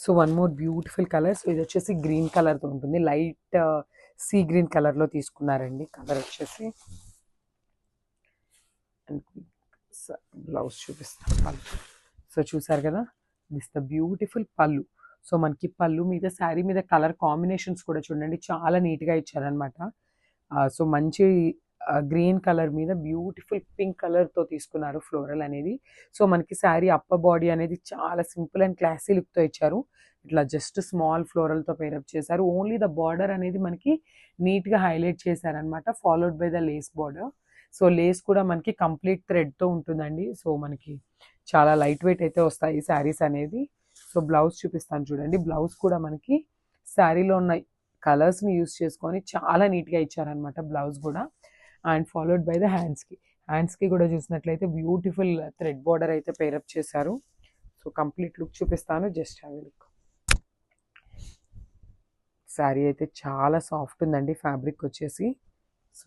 So one more beautiful colour. So ఇది వచ్చేసి green కలర్తో ఉంటుంది, లైట్ సీ గ్రీన్ కలర్లో తీసుకున్నారండి కలర్ వచ్చేసి. బ్లౌజ్ చూపిస్తాను పళ్ళు. సో చూసారు కదా, దిస్ ద బ్యూటిఫుల్ పళ్ళు. సో మనకి పళ్ళు మీద శారీ మీద కలర్ కాంబినేషన్స్ కూడా చూడండి చాలా నీట్గా ఇచ్చారనమాట. సో మంచి గ్రీన్ కలర్ మీద బ్యూటిఫుల్ పింక్ కలర్తో తీసుకున్నారు ఫ్లోరల్ అనేది. సో మనకి శారీ అప్పర్ బాడీ అనేది చాలా సింపుల్ అండ్ క్లాసీ లుక్తో ఇచ్చారు. ఇట్లా జస్ట్ స్మాల్ ఫ్లోరల్తో పేరప్ చేశారు. ఓన్లీ ద బార్డర్ అనేది మనకి నీట్గా హైలైట్ చేశారనమాట, followed by the lace border. So Lay's కూడా మనకి కంప్లీట్ థ్రెడ్తో ఉంటుందండి. సో మనకి చాలా లైట్ వెయిట్ అయితే వస్తాయి శారీస్ అనేది. సో బ్లౌజ్ చూపిస్తాను చూడండి. బ్లౌజ్ కూడా మనకి శారీలో ఉన్న కలర్స్ని యూస్ చేసుకొని చాలా నీట్గా ఇచ్చారనమాట బ్లౌజ్ కూడా. అండ్ ఫాలోడ్ బై ద హ్యాండ్స్కి కూడా చూసినట్లయితే బ్యూటిఫుల్ థ్రెడ్ బార్డర్ అయితే పేరప్ చేశారు. సో కంప్లీట్ లుక్ చూపిస్తాను, just have a look. Sari అయితే చాలా సాఫ్ట్ ఉందండి ఫ్యాబ్రిక్ వచ్చేసి. సో